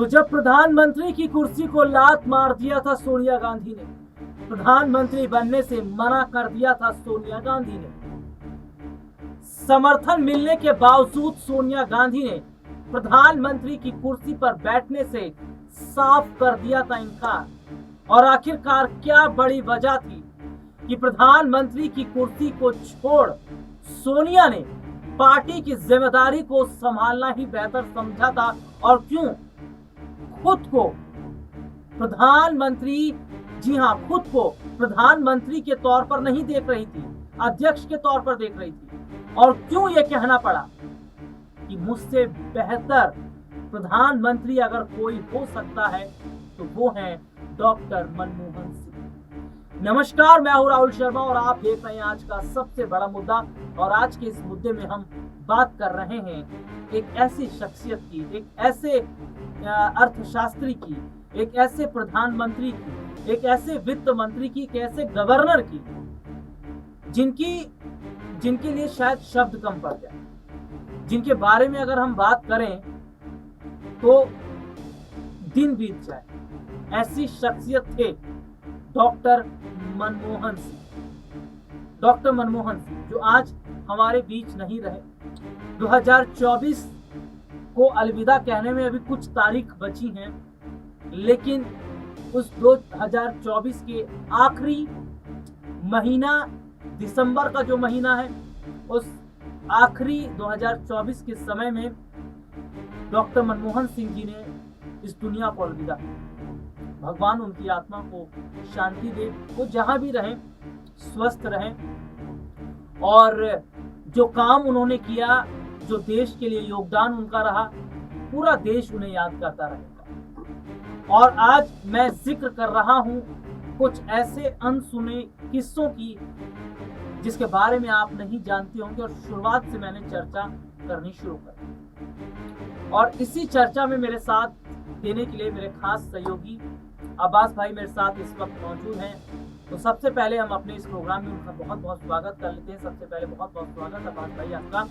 तो जब प्रधानमंत्री की कुर्सी को लात मार दिया था सोनिया गांधी ने, प्रधानमंत्री बनने से मना कर दिया था सोनिया गांधी ने, समर्थन मिलने के बावजूद सोनिया गांधी ने प्रधानमंत्री की कुर्सी पर बैठने से साफ कर दिया था इनकार। और आखिरकार क्या बड़ी वजह थी कि प्रधानमंत्री की कुर्सी को छोड़ सोनिया ने पार्टी की जिम्मेदारी को संभालना ही बेहतर समझा था। और क्यों? खुद को प्रधानमंत्री, जी हां, खुद को प्रधानमंत्री के तौर पर नहीं देख रही थी, अध्यक्ष के तौर पर देख रही थी। और क्यों यह कहना पड़ा कि मुझसे बेहतर प्रधानमंत्री अगर कोई हो सकता है तो वो है डॉक्टर मनमोहन सिंह। नमस्कार, मैं हूं राहुल शर्मा और आप देख रहे हैं आज का सबसे बड़ा मुद्दा। और आज के इस मुद्दे में हम बात कर रहे हैं एक ऐसी शख्सियत की, एक ऐसे अर्थशास्त्री की, एक ऐसे प्रधानमंत्री की, एक ऐसे वित्त मंत्री की, एक ऐसे गवर्नर की जिनके लिए शायद शब्द कम पड़ जाए, जिनके बारे में अगर हम बात करें तो दिन बीत जाए। ऐसी शख्सियत थे डॉक्टर मनमोहन सिंह। डॉक्टर मनमोहन सिंह जो आज हमारे बीच नहीं रहे। 2024 को अलविदा कहने में अभी कुछ तारीख बची हैं, लेकिन उस 2024 के आखिरी महीना, दिसंबर का जो महीना है, उस आखिरी 2024 के समय में डॉक्टर मनमोहन सिंह जी ने इस दुनिया को अलविदा। भगवान उनकी आत्मा को शांति दे, वो जहां भी रहें स्वस्थ रहें। और जो काम उन्होंने किया, जो देश के लिए योगदान उनका रहा, पूरा देश उन्हें याद करता रहेगा। और आज मैं जिक्र कर रहा हूं कुछ ऐसे अनसुने किस्सों की जिसके बारे में आप नहीं जानते होंगे। और शुरुआत से मैंने चर्चा करनी शुरू कर। और इसी चर्चा में मेरे साथ देने के लिए मेरे खास सहयोगी अब्बास भाई मेरे साथ इस वक्त मौजूद हैं। तो सबसे पहले हम अपने इस प्रोग्राम में उनका बहुत बहुत स्वागत कर लेते हैं। सबसे पहले बहुत बहुत स्वागत अब्बास भाई आपका।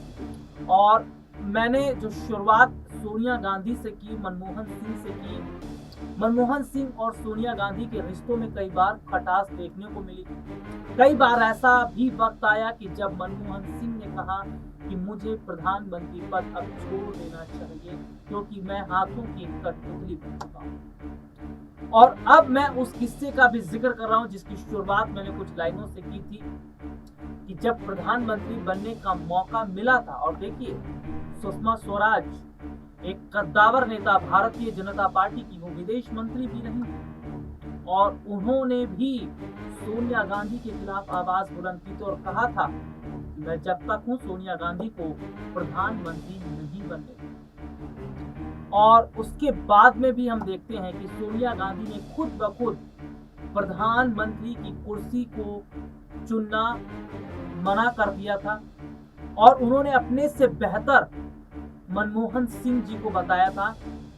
और मैंने जो शुरुआत सोनिया गांधी से की, मनमोहन सिंह से की, मनमोहन सिंह और सोनिया गांधी के रिश्तों में कई बार खटास देखने को मिली। कई बार ऐसा भी वक्त आया कि जब मनमोहन सिंह ने कहा कि मुझे प्रधानमंत्री पद अब छोड़ देना चाहिए क्योंकि मैं हाथों की कठपुतली बन चुका हूं। और अब मैं उस किस्से का भी जिक्र कर रहा हूं जिसकी शुरुआत मैंने कुछ लाइनों से की थी कि जब प्रधानमंत्री बनने का मौका मिला था। और देखिए, सुषमा स्वराज एक कद्दावर नेता, भारतीय जनता पार्टी की, वो विदेश मंत्री भी नहीं थी, और उन्होंने भी सोनिया गांधी के खिलाफ आवाज बुलंद की थी और कहा था मैं जब तक हूं सोनिया गांधी को प्रधानमंत्री नहीं बनने। और उसके बाद में भी हम देखते हैं कि सोनिया गांधी ने खुद ब खुद प्रधानमंत्री की कुर्सी को चुनना मना कर दिया था। और उन्होंने अपने से बेहतर मनमोहन सिंह जी को बताया था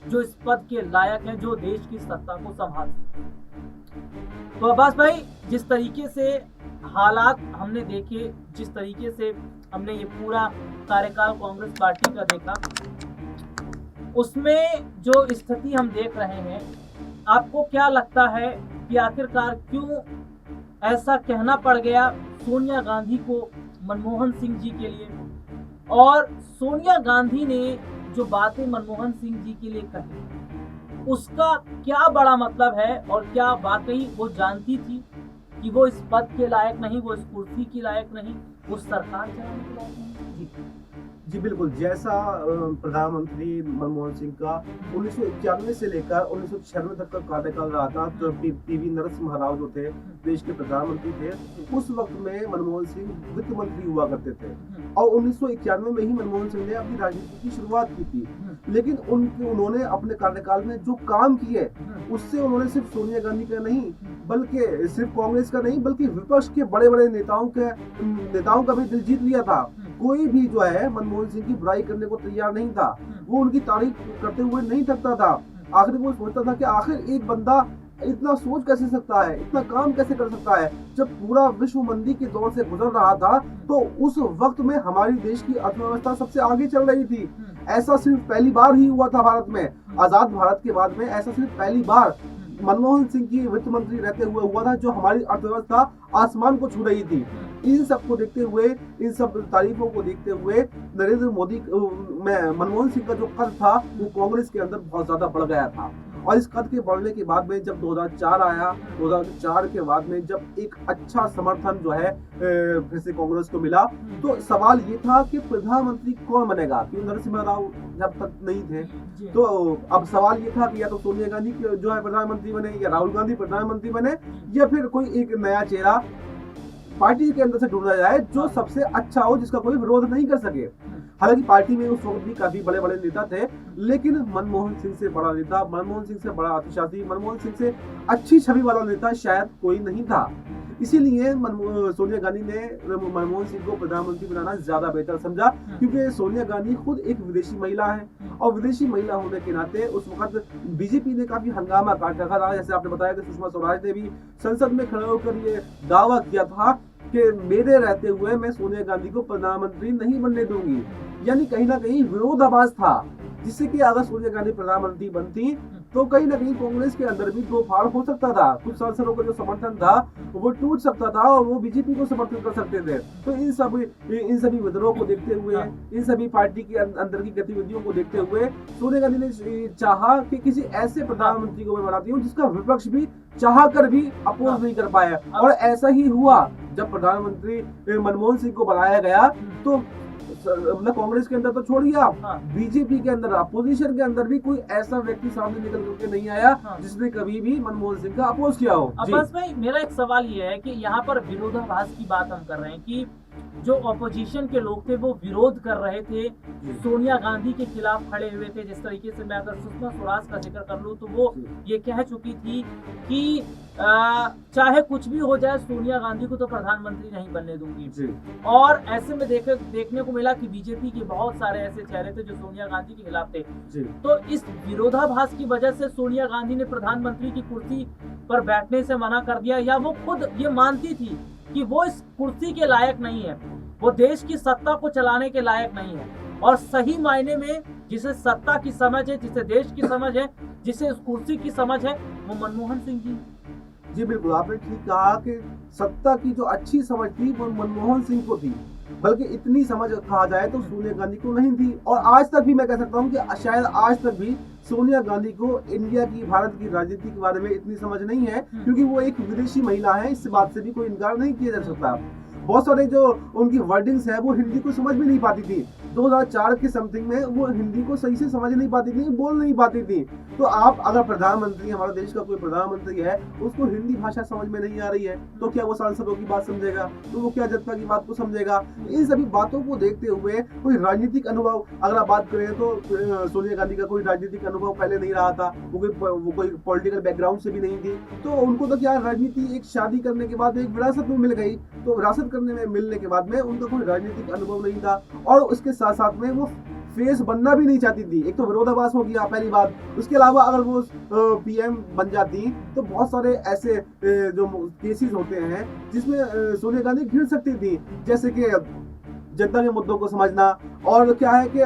जो इस पद के लायक हैं, जो देश की सत्ता को संभाल सकते। तो अब्बास भाई, जिस तरीके से हालात हमने देखे, जिस तरीके से हमने ये पूरा कार्यकाल कांग्रेस पार्टी का देखा, उसमें जो स्थिति हम देख रहे हैं, आपको क्या लगता है कि आखिरकार क्यों ऐसा कहना पड़ गया सोनिया गांधी को मनमोहन सिंह जी के लिए? और सोनिया गांधी ने जो बातें मनमोहन सिंह जी के लिए कही, उसका क्या बड़ा मतलब है? और क्या वाकई वो जानती थी कि वो इस पद के लायक नहीं, वो इस कुर्सी की लायक नहीं, वो सरकार चलाने के लायक नहीं? जी बिल्कुल। जैसा प्रधानमंत्री मनमोहन सिंह का 1991 से लेकर 1996 तक का कार्यकाल रहा था, तो पीवी नरसिम्हा राव जो थे देश के प्रधानमंत्री थे, उस वक्त में मनमोहन सिंह वित्त मंत्री हुआ करते थे। और 1991 में ही मनमोहन सिंह ने अपनी राजनीति की शुरुआत की थी। लेकिन उन्होंने अपने कार्यकाल में जो काम किए, उससे उन्होंने सिर्फ सोनिया गांधी का नहीं, बल्कि सिर्फ कांग्रेस का नहीं, बल्कि विपक्ष के बड़े बड़े नेताओं का भी दिल जीत लिया था। कोई भी जो है मनमोहन सिंह की बुराई करने को तैयार नहीं था। वो उनकी तारीफ करते हुए नहीं थकता था। आखिर वो सोचता था कि आखिर एक बंदा इतना सोच कैसे सकता है, इतना काम कैसे कर सकता है। जब पूरा विश्व मंदी के दौर से गुजर रहा था तो उस वक्त में हमारी देश की अर्थव्यवस्था सबसे आगे चल रही थी। ऐसा सिर्फ पहली बार ही हुआ था भारत में, आजाद भारत के बाद में ऐसा सिर्फ पहली बार मनमोहन सिंह की वित्त मंत्री रहते हुए हुआ था, जो हमारी अर्थव्यवस्था आसमान को छू रही थी। इन सब को देखते हुए, इन सब तारीफों को देखते हुए नरेंद्र मोदी में मनमोहन सिंह का जो कद था वो कांग्रेस के अंदर बहुत ज्यादा बढ़ गया था। और इस कद के बढ़ने के बाद में जब 2004 आया, 2004 के बाद में जब एक अच्छा समर्थन जो है फिर से कांग्रेस को मिला, तो सवाल ये था कि प्रधानमंत्री कौन बनेगा, क्योंकि नरसिम्हा राव जब तक नहीं थे। तो अब सवाल ये था कि या तो सोनिया गांधी जो है प्रधानमंत्री बने, या राहुल गांधी प्रधानमंत्री बने, या फिर कोई एक नया चेहरा पार्टी के अंदर से ढूंढा जाए जो सबसे अच्छा हो, जिसका कोई विरोध नहीं कर सके। हालांकि पार्टी में उस वक्त भी काफी बड़े बड़े नेता थे, लेकिन मनमोहन सिंह से बड़ा नेता, मनमोहन सिंह से बड़ा अर्थशास्त्री, मनमोहन सिंह से अच्छी छवि वाला नेता शायद कोई नहीं था। इसीलिए सोनिया गांधी ने मनमोहन सिंह को प्रधानमंत्री बनाना ज्यादा बेहतर समझा, क्योंकि सोनिया गांधी खुद एक विदेशी महिला है, और विदेशी महिला होने के नाते उस वक्त बीजेपी ने काफी हंगामा काट रखा था। जैसे आपने बताया कि सुषमा स्वराज ने भी संसद में खड़े होकर ये दावा किया था कि मेरे रहते हुए मैं सोनिया गांधी को प्रधानमंत्री नहीं बनने दूंगी। यानी कहीं ना कहीं विरोधाभास था, जिससे कि अगर सोनिया गांधी प्रधानमंत्री बनती तो कहीं ना कहीं कांग्रेस के अंदर भी दो फाड़ हो सकता था, कुछ सांसदों का जो समर्थन था वो टूट सकता था और वो बीजेपी को समर्थन कर सकते थे। तो इन सभी विद्रोह को देखते हुए, इन सभी पार्टी के अंदर की गतिविधियों को देखते हुए सोनिया गांधी ने चाहा कि किसी ऐसे प्रधानमंत्री को मैं बनाती हूँ जिसका विपक्ष भी चाह कर भी अपोज नहीं कर पाया। और ऐसा ही हुआ, जब प्रधानमंत्री मनमोहन सिंह को बनाया गया तो मतलब कांग्रेस के अंदर तो छोड़िए आप, बीजेपी के अंदर, अपोजिशन के अंदर भी कोई ऐसा व्यक्ति सामने निकल करके नहीं आया जिसने कभी भी मनमोहन सिंह का अपोज किया हो। अब्बास भाई, मेरा एक सवाल ये है कि यहाँ पर विरोधाभास की बात हम कर रहे हैं कि जो ऑपोजिशन के लोग थे वो विरोध कर रहे थे, सोनिया गांधी के खिलाफ खड़े हुए थे। जिस तरीके से मैं अगर सुषमा स्वराज का जिक्र कर लूं तो वो ये कह चुकी थी कि चाहे कुछ भी हो जाए सोनिया गांधी को तो प्रधानमंत्री नहीं बनने दूंगी। और ऐसे में देखने को मिला कि बीजेपी के बहुत सारे ऐसे चेहरे थे जो सोनिया गांधी के खिलाफ थे। तो इस विरोधाभास की वजह से सोनिया गांधी ने प्रधानमंत्री की कुर्सी पर बैठने से मना कर दिया, या वो खुद ये मानती थी कि वो इस कुर्सी के लायक नहीं है, वो देश की सत्ता को चलाने के लायक नहीं है। और सही मायने में जिसे सत्ता की समझ है, जिसे देश की समझ है, जिसे इस कुर्सी की समझ है, वो मनमोहन सिंह जी बिल्कुल आपने ठीक कहा कि सत्ता की जो अच्छी समझ थी वो मनमोहन सिंह को थी, बल्कि इतनी समझ कहा जाए तो सोनिया गांधी को नहीं थी। और आज तक भी मैं कह सकता हूँ कि शायद आज तक भी सोनिया गांधी को इंडिया की, भारत की राजनीति के बारे में इतनी समझ नहीं है, क्योंकि वो एक विदेशी महिला है। इस बात से भी कोई इनकार नहीं किया जा सकता। बहुत सारे जो उनकी वर्डिंग्स है वो हिंदी को समझ भी नहीं पाती थी। 2004 के समथिंग में वो हिंदी को सही से समझ नहीं पाती थी, बोल नहीं पाती थी। तो आप अगर प्रधानमंत्री, हमारे देश का कोई प्रधानमंत्री है, उसको हिंदी भाषा समझ में नहीं आ रही है, तो क्या वो सांसदों की बात समझेगा, तो वो क्या जनता की बात को समझेगा। इन सभी बातों को देखते हुए कोई राजनीतिक अनुभव अगर आप बात करें तो सोनिया गांधी का कोई राजनीतिक अनुभव पहले नहीं रहा था, वो कोई पॉलिटिकल बैकग्राउंड से भी नहीं थी। तो उनको तो क्या, राजनीति एक शादी करने के बाद एक विरासत में मिल गई, तो विरासत करने में मिलने के बाद में उनका कोई राजनीतिक अनुभव नहीं था, और उसके साथ साथ में वो फेस बनना भी नहीं चाहती थी। एक तो विरोधाभास हो गया पहली बात, उसके अलावा अगर वो पीएम बन जाती तो बहुत सारे ऐसे जो केसेस होते हैं जिसमें सोनिया गांधी घिर सकती थी, जैसे कि जनता के मुद्दों को समझना, और क्या है कि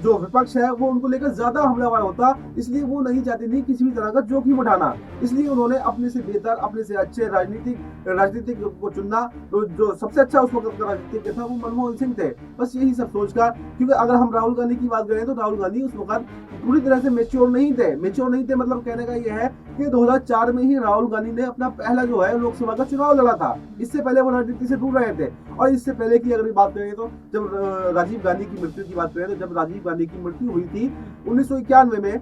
जो विपक्ष है वो उनको लेकर ज्यादा हमलावर होता, इसलिए वो नहीं चाहती थी किसी भी तरह का जोखिम उठाना। इसलिए उन्होंने अपने से बेहतर, अपने से अच्छे राजनीतिक को चुनना। तो जो सबसे अच्छा उस वक्त का राजनीतिक था वो मनमोहन सिंह थे। बस यही सब सोचकर, क्योंकि अगर हम राहुल गांधी की बात करें तो राहुल गांधी उस वक्त पूरी तरह से मेच्योर नहीं थे। मतलब कहने का ये है कि 2004 में ही राहुल गांधी ने अपना पहला जो है लोकसभा का चुनाव लड़ा था। इससे पहले वो राजनीति से दूर रहे थे। और इससे पहले की अगर बात करें तो जब राजीव गांधी की मृत्यु की बात करें तो जब राजीव गांधी की मृत्यु हुई थी 1991 में,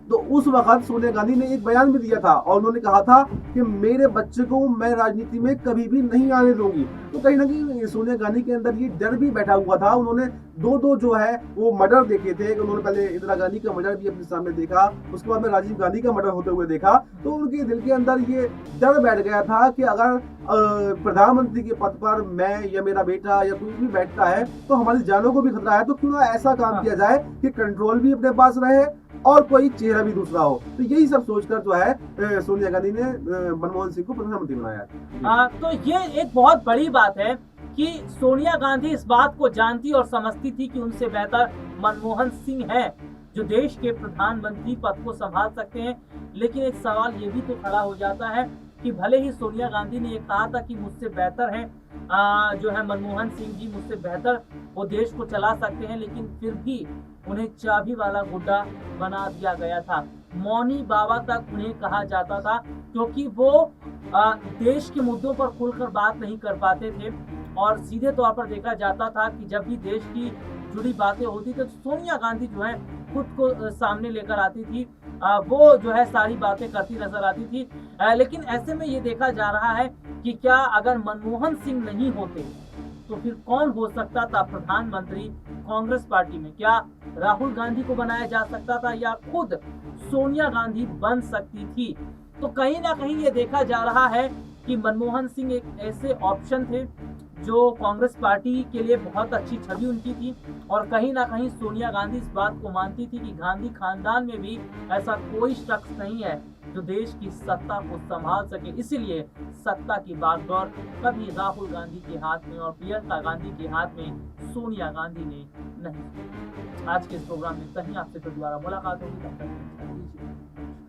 तो उस वक्त सोनिया गांधी ने एक बयान भी दिया था और उन्होंने कहा था कि मेरे बच्चे को मैं राजनीति में कभी भी नहीं आने दूंगी। तो कहीं ना कहीं सोनिया गांधी के अंदर ये डर भी बैठा हुआ था। उन्होंने दो जो है वो मर्डर देखे थे। उन्होंने पहले इंदिरा गांधी का मर्डर भी अपने सामने देखा, उसके बाद में राजीव गांधी का मर्डर होते हुए देखा। तो उनके दिल के अंदर ये डर बैठ गया था कि अगर प्रधानमंत्री के पद पर मैं या मेरा बेटा या कोई भी बैठता है तो हमारी जानों को भी खतरा है। तो क्यों ना ऐसा काम किया जाए कि कंट्रोल भी अपने पास रहे और कोई चेहरा भी दूसरा हो। तो यही सब सोचकर जो है सोनिया गांधी ने मनमोहन सिंह को प्रधानमंत्री बनाया। तो ये एक बहुत बड़ी बात है कि सोनिया गांधी इस बात को जानती और समझती थी कि उनसे बेहतर मनमोहन सिंह है जो देश के प्रधानमंत्री पद को संभाल सकते हैं। लेकिन एक सवाल ये भी तो खड़ा हो जाता है कि भले ही सोनिया गांधी ने ये कहा था कि मुझसे बेहतर है जो है मनमोहन सिंह जी, मुझसे बेहतर वो देश को चला सकते हैं, लेकिन फिर भी उन्हें चाबी वाला गुड्डा बना दिया गया था। मौनी बाबा तक उन्हें कहा जाता था क्योंकि वो देश के मुद्दों पर खुलकर बात नहीं कर पाते थे और सीधे तौर पर देखा जाता था कि जब भी देश की जुड़ी बातें होती थी तो सोनिया गांधी जो है खुद को सामने लेकर आती थी, वो जो है सारी बातें करती नजर आती थी। लेकिन ऐसे में ये देखा जा रहा है कि क्या अगर मनमोहन सिंह नहीं होते तो फिर कौन हो सकता था प्रधानमंत्री कांग्रेस पार्टी में? क्या राहुल गांधी को बनाया जा सकता था या खुद सोनिया गांधी बन सकती थी? तो कहीं ना कहीं ये देखा जा रहा है कि मनमोहन सिंह एक ऐसे ऑप्शन थे जो कांग्रेस पार्टी के लिए बहुत अच्छी छवि उनकी थी और कहीं ना कहीं सोनिया गांधी इस बात को मानती थी कि गांधी खानदान में भी ऐसा कोई शख्स नहीं है जो देश की सत्ता को संभाल सके। इसीलिए सत्ता की बागडोर कभी राहुल गांधी के हाथ में और प्रियंका गांधी के हाथ में सोनिया गांधी ने नहीं। आज के इस प्रोग्राम में कहीं आपसे फिर दोबारा मुलाकात होगी, तब तक